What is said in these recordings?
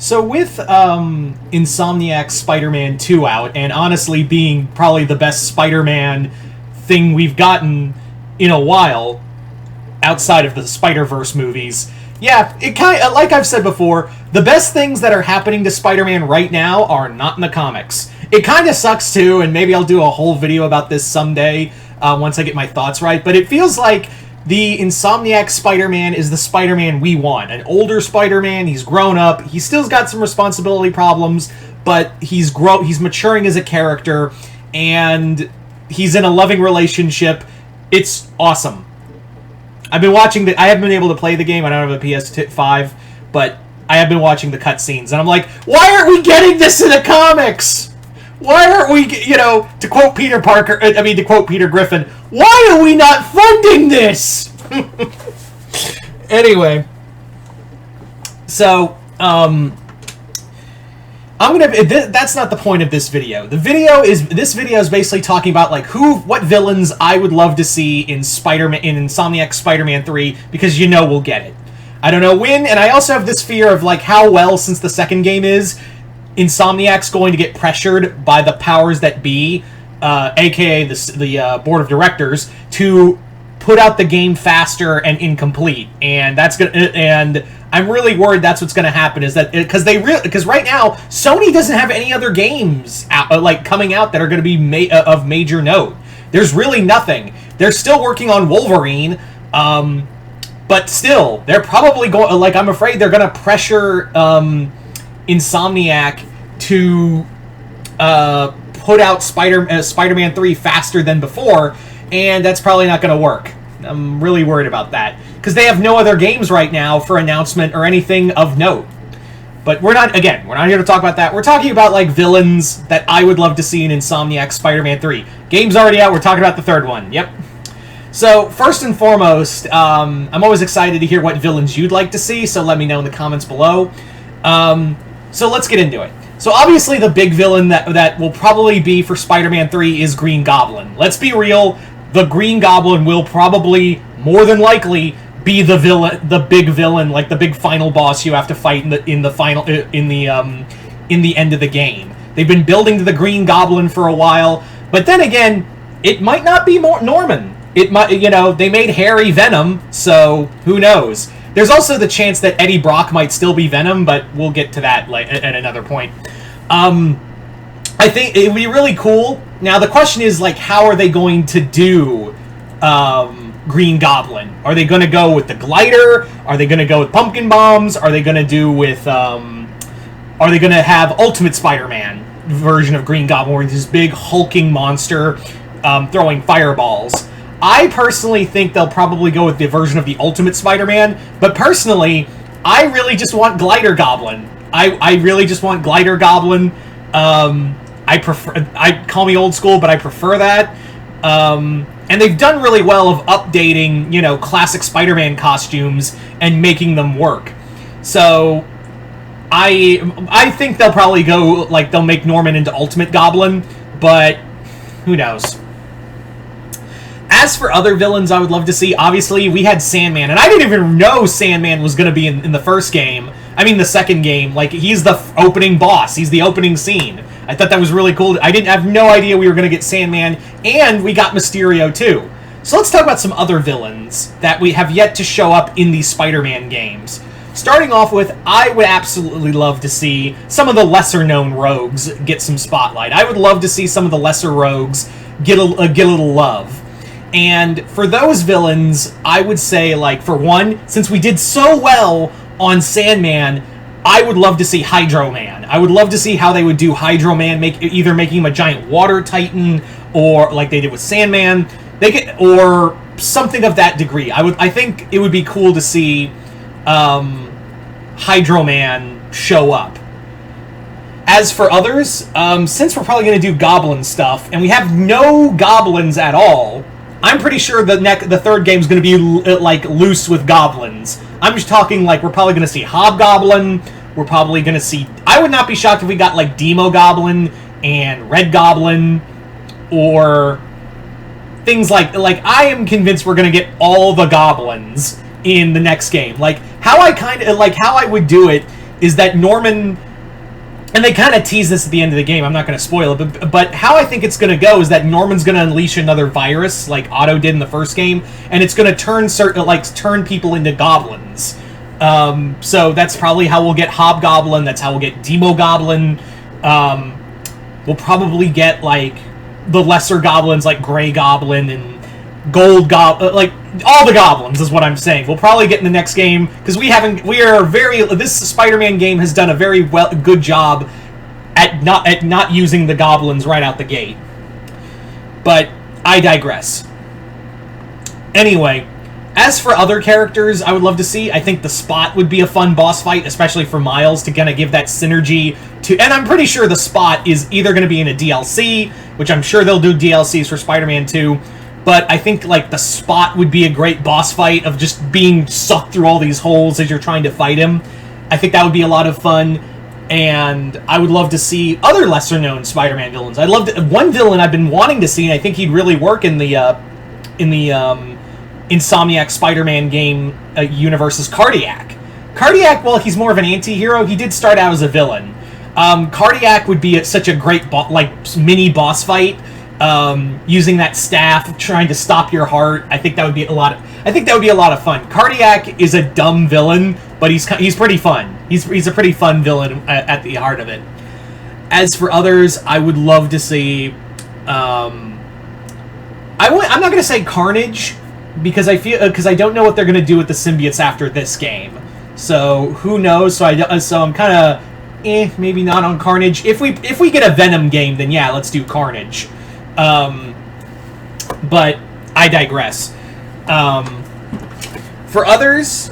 So with Insomniac's Spider-Man 2 out, and honestly being probably the best Spider-Man thing we've gotten in a while, outside of the Spider-Verse movies, yeah, it kind of, like I've said before, the best things that are happening to Spider-Man right now are not in the comics. It kind of sucks too, and maybe I'll do a whole video about this someday, once I get my thoughts right, but it feels like the Insomniac Spider-Man is the Spider-Man we want. An older Spider-Man, he's grown up, he's still got some responsibility problems, but he's maturing as a character, and he's in a loving relationship. It's awesome. I've been watching I haven't been able to play the game, I don't have a PS5, but I have been watching the cutscenes, and I'm like, why aren't we getting this in the comics? Why aren't we, to quote to quote Peter Griffin, why are we not funding this? Anyway, so, that's not the point of this video. This video is basically talking about, like, what villains I would love to see in Insomniac Spider-Man 3, because we'll get it. I don't know when, and I also have this fear of, like, how well, since the second game is, Insomniac's going to get pressured by the powers that be, aka the board of directors, to put out the game faster and incomplete, and I'm really worried that's what's going to happen. Is that because right now Sony doesn't have any other games coming out that are going to be of major note. There's really nothing. They're still working on Wolverine, but still they're probably going. I'm afraid they're going to pressure Insomniac to put out Spider-Man 3 faster than before, and that's probably not going to work. I'm really worried about that, because they have no other games right now for announcement or anything of note. But we're not here to talk about that. We're talking about, like, villains that I would love to see in Insomniac Spider-Man 3. Game's already out, we're talking about the third one. Yep. So, first and foremost, I'm always excited to hear what villains you'd like to see, so let me know in the comments below. So let's get into it. So obviously the big villain that will probably be for Spider-Man 3 is Green Goblin. Let's be real, the Green Goblin will probably, more than likely, be the big villain, like the big final boss you have to fight in the end of the game. They've been building to the Green Goblin for a while, but then again, it might not be Norman. It might, they made Harry Venom, so who knows? There's also the chance that Eddie Brock might still be Venom, but we'll get to that at another point. I think it would be really cool. Now, the question is, like, how are they going to do Green Goblin? Are they going to go with the glider? Are they going to go with pumpkin bombs? Are they going to do with... are they going to have Ultimate Spider-Man version of Green Goblin, where he's this big hulking monster throwing fireballs? I personally think they'll probably go with the version of the Ultimate Spider-Man, but personally, I really just want Glider Goblin. I really just want Glider Goblin. Call me old school, but I prefer that. And they've done really well of updating, classic Spider-Man costumes and making them work. So, I think they'll probably go, they'll make Norman into Ultimate Goblin, but who knows. As for other villains I would love to see, obviously, we had Sandman, and I didn't even know Sandman was going to be in the first game. I mean, the second game. He's the opening boss. He's the opening scene. I thought that was really cool. I have no idea we were going to get Sandman, and we got Mysterio, too. So let's talk about some other villains that we have yet to show up in these Spider-Man games. Starting off with, I would absolutely love to see some of the lesser-known rogues get some spotlight. I would love to see some of the lesser rogues get a little love. And for those villains, I would say, for one, since we did so well on Sandman, I would love to see Hydro Man. I would love to see how they would do Hydro Man, either making him a giant water titan, or like they did with Sandman, or something of that degree. I think it would be cool to see Hydro Man show up. As for others, since we're probably going to do Goblin stuff, and we have no Goblins at all, I'm pretty sure the third game is going to be, loose with Goblins. I'm just talking, we're probably going to see Hobgoblin, we're probably going to see... I would not be shocked if we got, Demo Goblin and Red Goblin, or things I am convinced we're going to get all the Goblins in the next game. How I would do it is that Norman, and they kind of tease this at the end of the game, I'm not going to spoil it, but how I think it's going to go is that Norman's going to unleash another virus, like Otto did in the first game, and it's going to turn people into goblins. So that's probably how we'll get Hobgoblin, that's how we'll get Demo Goblin, we'll probably get, like, the lesser goblins, like Gray Goblin and Gold Goblin, like, all the goblins is what I'm saying. We'll probably get in the next game, because this Spider-Man game has done a very good job at not using the goblins right out the gate. But I digress. Anyway, as for other characters I would love to see, I think the Spot would be a fun boss fight, especially for Miles, to kind of give that synergy to, and I'm pretty sure the Spot is either going to be in a DLC, which I'm sure they'll do DLCs for Spider-Man 2, but I think, like, the Spot would be a great boss fight of just being sucked through all these holes as you're trying to fight him. I think that would be a lot of fun, and I would love to see other lesser-known Spider-Man villains. One villain I've been wanting to see, and I think he'd really work in the Insomniac Spider-Man game universe, is Cardiac. Cardiac, well, he's more of an anti-hero. He did start out as a villain. Cardiac would be such a great mini boss fight. Using that staff, trying to stop your heart. I think that would be a lot of fun. Cardiac is a dumb villain, but he's pretty fun. He's a pretty fun villain at the heart of it. As for others, I would love to see. I'm not going to say Carnage, because I don't know what they're going to do with the symbiotes after this game. So who knows? So I'm kind of maybe not on Carnage. If we get a Venom game, then yeah, let's do Carnage. But I digress. For others,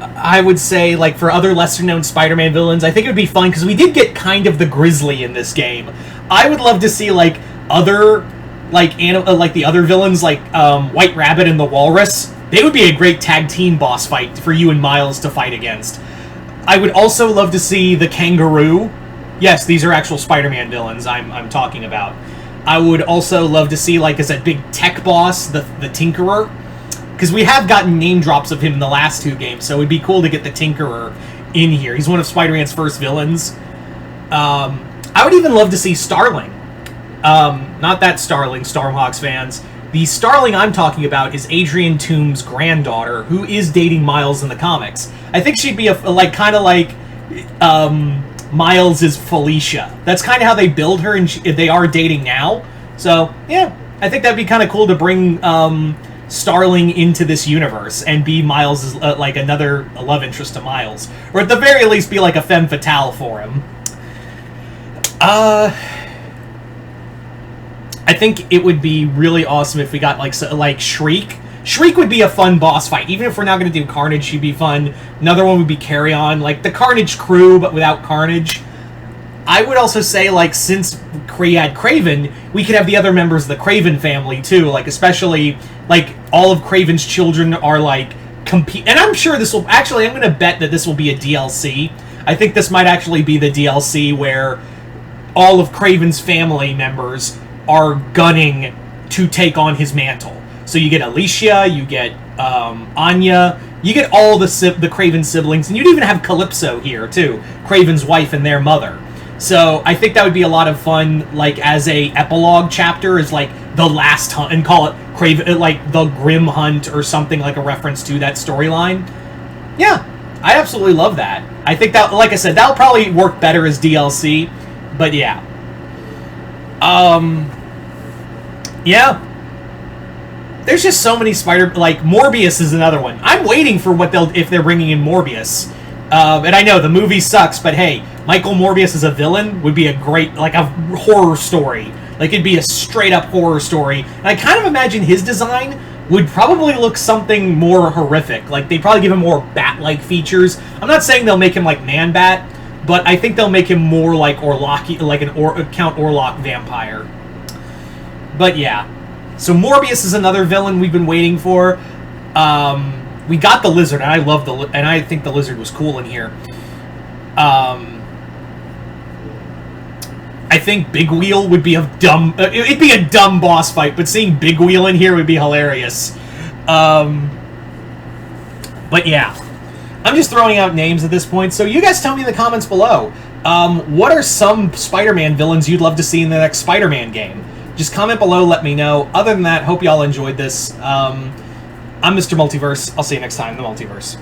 I would say, like, for other lesser-known Spider-Man villains, I think it would be fun, because we did get kind of the Grizzly in this game. I would love to see, like, other, like, the other villains, like, White Rabbit and the Walrus. They would be a great tag team boss fight for you and Miles to fight against. I would also love to see the Kangaroo. Yes, these are actual Spider-Man villains I'm talking about. I would also love to see, like, as a big tech boss, the Tinkerer. Because we have gotten name drops of him in the last two games, so it'd be cool to get the Tinkerer in here. He's one of Spider-Man's first villains. I would even love to see Starling. Not that Starling, Stormhawks fans. The Starling I'm talking about is Adrian Toombs' granddaughter, who is dating Miles in the comics. I think she'd be kind of like Miles is Felicia. That's kind of how they build her, and they are dating now. So, yeah, I think that'd be kind of cool to bring Starling into this universe and be Miles' like another love interest to Miles, or at the very least be like a femme fatale for him. I think it would be really awesome if we got like Shriek. Shriek would be a fun boss fight. Even if we're not going to do Carnage, she'd be fun. Another one would be Carry On, like the Carnage crew, but without Carnage. I would also say, like, since we had Kraven, we could have the other members of the Kraven family, too. Like, especially, like, all of Kraven's children are, like, compete. And I'm sure this will... Actually, I'm going to bet that this will be a DLC. I think this might actually be the DLC where all of Kraven's family members are gunning to take on his mantle. So you get Alicia, you get Anya, you get all the Kraven siblings, and you'd even have Calypso here, too. Kraven's wife and their mother. So I think that would be a lot of fun, like, as a epilogue chapter, is like the last hunt, and call it Kraven, like the Grim Hunt or something, like a reference to that storyline. Yeah, I absolutely love that. I think that, like I said, that'll probably work better as DLC, but yeah. Yeah. There's just so many Morbius is another one. I'm waiting for if they're bringing in Morbius. And I know the movie sucks, but hey, Michael Morbius as a villain would be a great, like, a horror story. Like, it'd be a straight-up horror story. And I kind of imagine his design would probably look something more horrific. Like, they'd probably give him more bat-like features. I'm not saying they'll make him like Man-Bat, but I think they'll make him more like Orlok, like Count Orlok vampire. But yeah. So Morbius is another villain we've been waiting for. We got the Lizard, and I think the Lizard was cool in here. I think Big Wheel would be it'd be a dumb boss fight, but seeing Big Wheel in here would be hilarious. But yeah. I'm just throwing out names at this point, so you guys tell me in the comments below. What are some Spider-Man villains you'd love to see in the next Spider-Man game? Just comment below, let me know. Other than that, hope y'all enjoyed this. I'm Mr. Multiverse. I'll see you next time in the Multiverse.